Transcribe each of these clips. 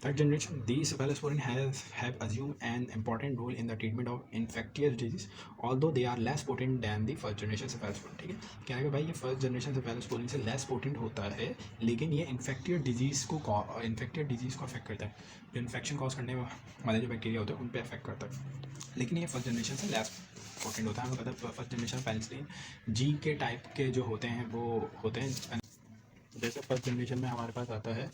Third generation, these cephalosporin have assumed an important role in the treatment of infectious disease, although they are less potent than the first generation cephalosporin. ठीक है, क्या है कि भाई ये first generation cephalosporin से less potent होता है, लेकिन ये इन्फेक्टियस डिजीज़ को अफेक्ट करता है, जो इन्फेक्शन कॉज करने वाले जो बैक्टीरिया होते हैं उन पर अफेक्ट करता है, लेकिन ये फर्स्ट जनरेशन से लेस पोटेंट होता है। हमें पता है फर्स्ट जनरेशन पेनिसिलिन जी के टाइप के जो होते हैं वो होते हैं, जैसे फर्स्ट जनरेशन में हमारे पास आता है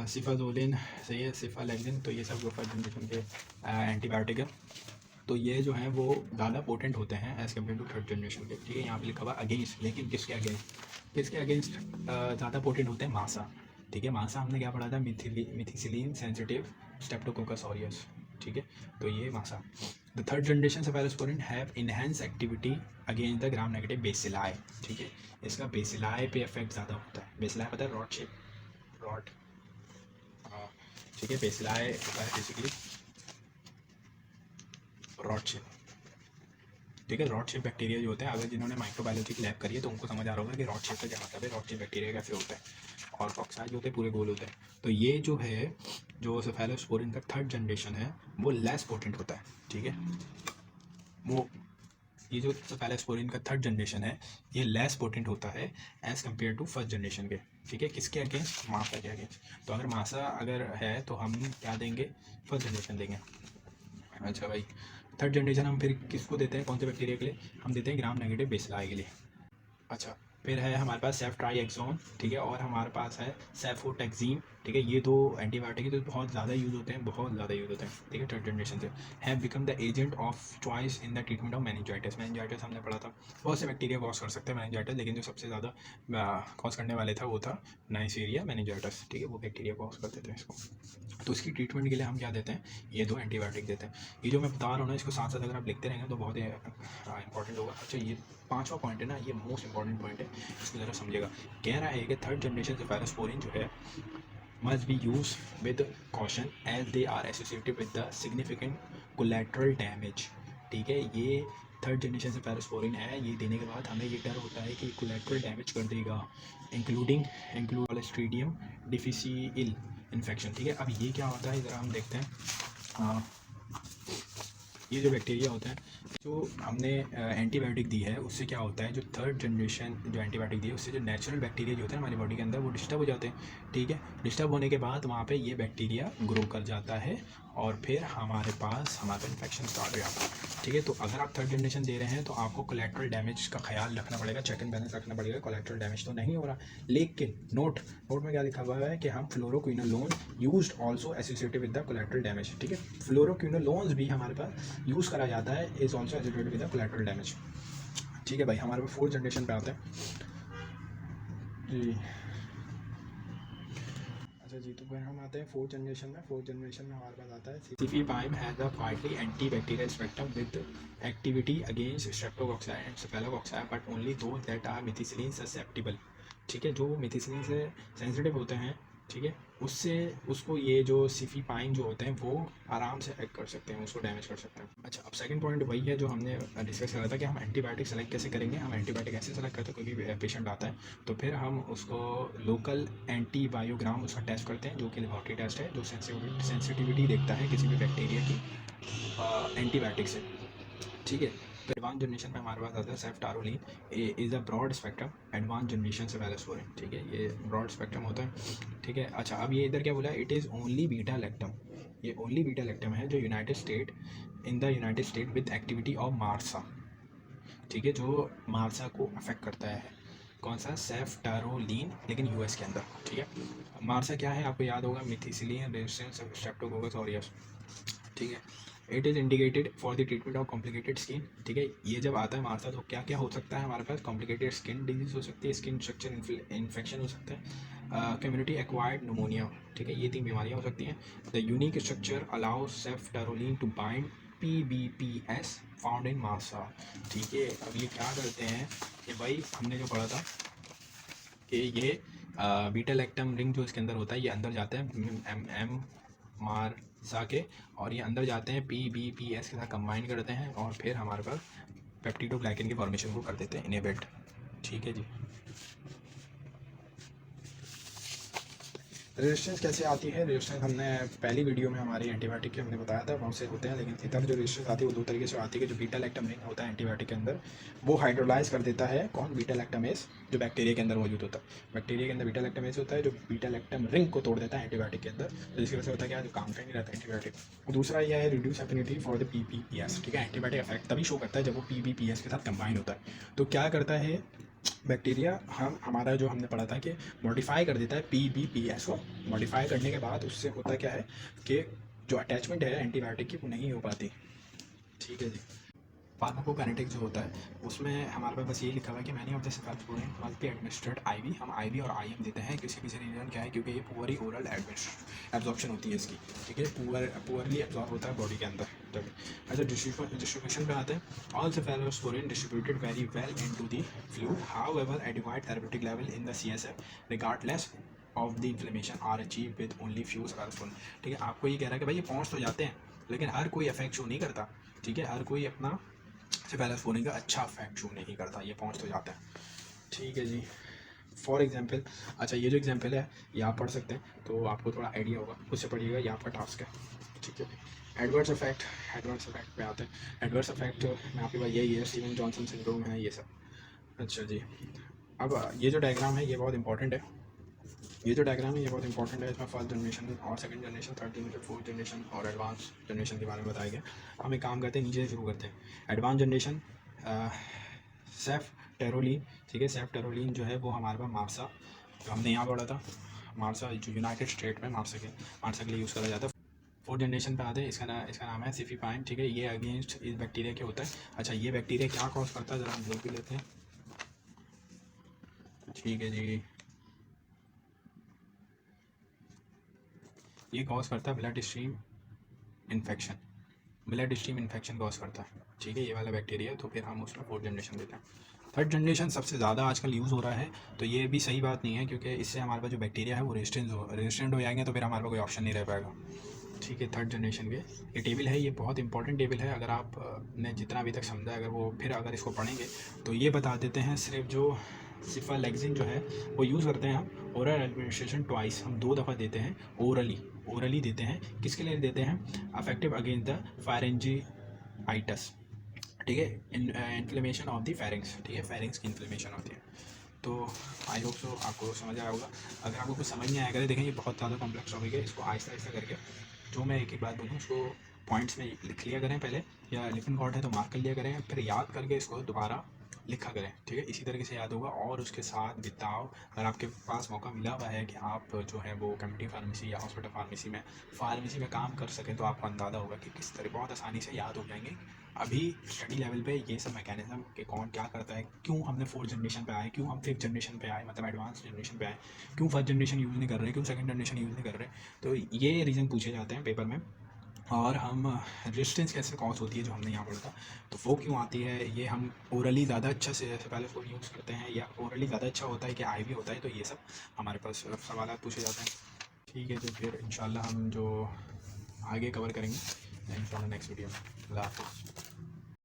सिफाजोलिन, सही है, सिफालेक्सिन, तो ये सब जो फर्स्ट जनरेशन के एंटीबायोटिक है, तो ये जो हैं वो ज़्यादा पोटेंट होते हैं as compare to third generation के। ठीक है, यहाँ पे लिखा हुआ अगेंस्ट, लेकिन किसके अगेंस्ट ज़्यादा पोटेंट होते हैं? मासा। ठीक है, मासा हमने क्या पढ़ा था? मिथिसिलिन सेंसिटिव स्ट्रेप्टोकोकस ऑरियस। ठीक है, तो ये मासा। The third generation cephalosporin have enhance activity against the gram negative bacilli. ठीक है, इसका बेसिलाई पे इफेक्ट ज़्यादा होता है। बेसिलाई पता है, रॉड शेप, रॉड, ठीक है, बेसिलाई होता है बेसिकली रॉड शेप। ठीक है, रॉड शेप बैक्टीरिया जो होते हैं, अगर जिन्होंने माइक्रोबायोलॉजी की लैब करी है तो उनको समझ आ रहा होगा कि रॉड शेप का क्या मतलब है, रॉड शेप बैक्टीरिया कैसे होता है, और कॉक्साइड जो होते हैं पूरे गोल होते हैं। तो ये जो है, जो सेफेलोस्पोरिन का थर्ड जनरेशन है वो लेस पोटेंट होता है। ठीक है, वो ये जो सेफेलोस्पोरिन का थर्ड जनरेशन है ये लेस पोटेंट होता है as compare to first generation के। ठीक है, किसके अगेंस्ट? मासा के अगेंस्ट। तो अगर मासा अगर है तो हम क्या देंगे? फर्स्ट जनरेशन देंगे। अच्छा भाई, थर्ड जनरेशन हम फिर किसको देते हैं, कौन से बैक्टीरिया के लिए? हम देते हैं ग्राम नेगेटिव बेसिलाई के लिए। अच्छा, फिर है हमारे पास सेफ्ट्राइएक्सोन, ठीक है, और हमारे पास है सेफोटेक्सिन। ठीक है, ये दो एंटीबायोटिक है तो बहुत ज़्यादा यूज़ होते हैं, बहुत ज़्यादा यूज़ होते हैं। ठीक है, थर्ड जनरेशन से have become the agent of choice in the treatment of meningitis. Meningitis हमने पढ़ा था, बहुत से बैक्टीरिया कॉज कर सकते हैं मेनिंजाइटिस, लेकिन जो सबसे ज़्यादा कॉज करने वाले था वो था नाइसीरिया मेनिंजाइटिस। ठीक है, वो बैक्टीरिया कॉज करते थे इसको। तो इसकी ट्रीटमेंट के लिए हम क्या देते हैं? ये दो एंटीबायोटिक देते हैं। ये जो मैं बता रहा हूँ ना, इसको साथ साथ अगर आप लिखते रहेंगे तो बहुत ही इंपॉर्टेंट होगा। अच्छा, ये पांचवा पॉइंट है ना, ये मोस्ट इंपॉर्टेंट पॉइंट है, इसको ज़रा समझिएगा। कह रहा है कि थर्ड जनरेशन सेफेलोस्पोरिन जो है must be used with caution as they are associated with the significant collateral damage। ठीक है, ये थर्ड जनरेशन से पैरास्पोरिन है, ये देने के बाद हमें ये डर होता है कि कोलेट्रल डैमेज कर देगा, इंक्लूड क्लोस्ट्रीडियम डिफिसिल इन्फेक्शन। ठीक है, अब ये क्या होता है ज़रा हम देखते हैं। ये जो बैक्टीरिया होता है, जो हमने एंटीबायोटिक दी है उससे क्या होता है, जो थर्ड जनरेशन जो एंटीबायोटिक दी है उससे जो नेचुरल बैक्टीरिया जो होते हैं हमारी बॉडी के अंदर वो डिस्टर्ब हो जाते हैं। ठीक है, डिस्टर्ब होने के बाद वहाँ पे ये बैक्टीरिया ग्रो कर जाता है और फिर हमारे पास इन्फेक्शन स्टार्ट हो जाता है। ठीक है, तो अगर आप थर्ड जनरेशन दे रहे हैं तो आपको कोलेट्रल डैमेज का ख्याल रखना पड़ेगा, चेक एंड बैलेंस रखना पड़ेगा, कोलेट्रल डैमेज तो नहीं हो रहा। लेकिन नोट में क्या लिखा हुआ है कि हम fluoroquinolone used also associated with the collateral damage. ठीक है, फ्लोरोक्विनोलोन्स भी हमारे पास यूज़ करा जाता है, is also associated with the collateral damage. ठीक है भाई, हमारे पास फोर्थ जनरेशन पे आते हैं जी। अच्छा जी, तो फिर हम आते हैं फोर्थ जनरेशन में। फोर्थ जनरेशन में हमारे पास आता है cefepime has a widely anti bacterial spectrum with activity against streptococci and staphylococci but only those that are methicillin susceptible. ठीक है, जो मिथिसिलिन से सेंसिटिव होते हैं, ठीक है, उसको ये जो सिफिपाइन जो होते हैं वो आराम से अटैक कर सकते हैं, उसको डैमेज कर सकते हैं। अच्छा, अब सेकंड पॉइंट वही है जो हमने डिस्कस करा था कि हम एंटीबायोटिक सेलेक्ट कैसे करेंगे। हम एंटीबायोटिक ऐसे सेलेक्ट करते हैं, कोई भी पेशेंट आता है तो फिर हम उसको लोकल एंटीबायोग्राम उसका टेस्ट करते हैं, जो कि लेबॉरेटरी टेस्ट है, जो सेंसिटिविटी देखता है किसी भी बैक्टीरिया की एंटीबायोटिक से। ठीक है, तो एडवांस जनरेशन में हमारे पास आता है ceftaroline is a broad spectrum advance generation से सेफेलोस्पोरिन। ठीक है, ये ब्रॉड स्पेक्ट्रम होता है। ठीक है, अच्छा, अब ये इधर क्या बोला, it is only beta lactam. ये ओनली बीटा लैक्टम है जो United state with activity of Marsa. ठीक है, जो मार्सा को अफेक्ट करता है, कौन सा? सेफ्टारोलिन, लेकिन यूएस के अंदर। ठीक है, मार्सा क्या है आपको याद होगा, मिथिसिलिन रेजिस्टेंस स्ट्रेप्टोकोकस ऑरियस। ठीक है, it is indicated for the treatment of complicated skin. ठीक है, ये जब आता है मार्सा तो क्या क्या हो सकता है हमारे पास? कॉम्प्लिकेटेड स्किन डिजीज हो सकती है, स्किन स्ट्रक्चर इन्फेक्शन हो सकता है, कम्युनिटी एक्वायर्ड निमोनिया। ठीक है, ये 3 बीमारियाँ हो सकती हैं। The unique structure allow ceftaroline to bind PBPS found in MRSA. ठीक है, अब ये क्या करते हैं कि भाई हमने जो पढ़ा था कि ये बीटा लैक्टम रिंग जो इसके अंदर होता है ये अंदर जाता है एम मार्सा के, और ये अंदर जाते हैं PBPS के साथ कंबाइन करते हैं और फिर हमारे पास पेप्टिडोग्लाइकन की फॉर्मेशन को कर देते हैं इनेबिट। ठीक है जी, रेजिस्टेंस कैसे आती है? रेजिस्टेंस हमने पहली वीडियो में हमारी एंटीबायोटिक के हमने बताया था, बहुत से होते हैं, लेकिन इधर जो रेजिस्टेंस आती है वो दो तरीके से आती है कि जो बीटा लैक्टम रिंग होता है एंटीबायोटिक के अंदर, वो हाइड्रोलाइज कर देता है कौन? बीटा लैक्टमेज, जो बैक्टीरिया के अंदर मौजूद होता है। बैक्टीरिया के अंदर बीटा लैक्टमेज होता है जो बीटा लैक्टम रिंग को तोड़ देता है एंटीबायोटिक के अंदर, तो जिसकी वजह से होता है क्या, जो काम का ही नहीं रहता एंटीबायोटिक। दूसरा यह है reduce affinity for the PBPS, ठीक है। एंटीबायोटिक इफेक्ट तभी शो करता है जब वो PBPS के साथ कंबाइन होता है। तो क्या करता है बैक्टीरिया, हमारा जो हमने पढ़ा था कि मॉडिफाई कर देता है PBPS को। मॉडिफाई करने के बाद उससे होता क्या है कि जो अटैचमेंट है एंटीबायोटिक की वो नहीं हो पाती, ठीक है जी। फार्माकोकाइनेटिक जो होता है उसमें हमारे पास बस ये लिखा हुआ है कि many of the cephalosporin must be administered IV। हम IV और IM देते हैं, किसी किसी रीजन क्या है, क्योंकि ये पुअर ही ओरल एब्जॉर्प्शन होती है इसकी, ठीक है। पुअरली एब्जॉर्ब होता है बॉडी के अंदर तभी। अच्छा, डिस्ट्रीब्यूशन पे आते हैं। All cephalosporin distributed very well into the fluid, however adequate therapeutic level in the CSF regardless of the inflammation are achieve with only few cephalosporin, ठीक है। आपको ये कह रहा है कि भाई ये पहुँच तो जाते हैं लेकिन हर कोई इफेक्ट शो नहीं करता, ठीक है। हर कोई अपना सेफेलोस्पोरिन का अच्छा इफेक्ट शो नहीं करता, ये पहुंच तो जाता है, ठीक है जी। फॉर एग्जांपल, अच्छा ये जो एग्जांपल है ये आप पढ़ सकते हैं तो आपको थोड़ा आइडिया होगा, उससे पढ़िएगा, ये आपका टास्क है, ठीक है। एडवर्स इफेक्ट पे आते हैं। एडवर्स इफेक्ट में आपके पास यही है, स्टीवन जॉनसन सिंड्रोम है, ये सब। अच्छा जी, अब ये जो डायग्राम है ये बहुत इंपॉर्टेंट है। ये जो डायग्राम है ये बहुत इंपॉर्टेंट है। इसमें फर्स्ट जनरेशन और second generation, third generation, fourth generation और एडवांस जनरेशन के बारे में बताया गया। हम एक काम करते हैं, नीचे से शुरू करते हैं। एडवांस जनरेशन सेफ टेरोलिन, ठीक है। सेफ टेरोलिन जो है वो हमारे पास मार्सा, जो हमने यहाँ पढ़ा था, मार्सा जो यूनाइटेड स्टेट में मार्सा के लिए यूज़ करा जाता है। फोर्थ जनरेशन पे आते हैं, इसका नाम है सिफिपाइन, ठीक है। ये अगेंस्ट इस बैक्टीरिया के होता है। अच्छा, ये बैक्टीरिया क्या कॉज करता है ज़रा हम देख भी लेते हैं, ठीक है जी। ये कॉज करता है ब्लड स्ट्रीम इन्फेक्शन कॉज करता है, ठीक है, ये वाला बैक्टीरिया। तो फिर हम उसमें फोर्थ जनरेशन देते हैं। थर्ड जनरेशन सबसे ज़्यादा आजकल यूज़ हो रहा है, तो ये भी सही बात नहीं है क्योंकि इससे हमारे पास जो बैक्टीरिया है वो रेजिस्टेंट हो जाएंगे, तो फिर हमारे पास कोई ऑप्शन नहीं रह पाएगा, ठीक है। थर्ड जनरेशन के ये टेबल है, ये बहुत इंपॉर्टेंट टेबल है। अगर आप ने जितना अभी तक समझा, अगर वो फिर अगर इसको पढ़ेंगे तो ये बता देते हैं सिर्फ जो सिफालेक्सिन जो है वो यूज़ करते हैं हम ओरल एडमिनिस्ट्रेशन ट्वाइस, हम 2 दफ़ा देते हैं ओरली देते हैं। किसके लिए देते हैं? अफेक्टिव अगेंस्ट द फायरेंजीआइटिस, ठीक है, इन्फ्लेमेशन ऑफ द फेरिंग्स, ठीक है, फेरिंग्स की इन्फ्लेमेशन होती है। तो आई होप सो आपको समझ आया होगा। अगर आपको कुछ समझ नहीं आया करे, देखें ये बहुत ज़्यादा कॉम्प्लेक्स टॉपिक है, इसको आहिस्ता आहिस्ता करके जो मैं एक बात बोलूँ उसको पॉइंट्स में लिख लिया करें पहले, या लिखन कॉर्ड है तो मार्क कर लिया करें, फिर याद करके इसको दोबारा लिखा करें, ठीक है। इसी तरीके से याद होगा। और उसके साथ बिताओ, अगर आपके पास मौका मिला हुआ है कि आप जो है वो कम्युनिटी फार्मेसी या हॉस्पिटल फार्मेसी में काम कर सकें, तो आपको अंदाज़ा होगा कि किस तरह बहुत आसानी से याद हो जाएंगे। अभी स्टडी लेवल पे ये सब मैकेनिज्म कि कौन क्या करता है, क्यों हमने फोर्थ जनरेशन पे आए, क्यों हम फिफ्थ जनरेशन पे आए, मतलब एडवांस जनरेशन पे आए, क्यों फर्स्ट जनरेशन यूज़ नहीं कर रहे, क्यों सेकंड जनरेशन यूज़ नहीं कर रहे, तो ये रीज़न पूछे जाते हैं पेपर में। और हम रेजिस्टेंस कैसे कॉज होती है जो हमने यहाँ पढ़ा था, तो वो क्यों आती है, ये हम ओरली ज़्यादा अच्छा से पहले उसको यूज़ करते हैं, या ओरली ज़्यादा अच्छा होता है कि IV होता है, तो ये सब हमारे पास सवाल पूछे जाते हैं, ठीक है। तो फिर इंशाल्लाह हम जो आगे कवर करेंगे इंशाल्लाह नेक्स्ट वीडियो में। अल्लाह हाफ़िज़।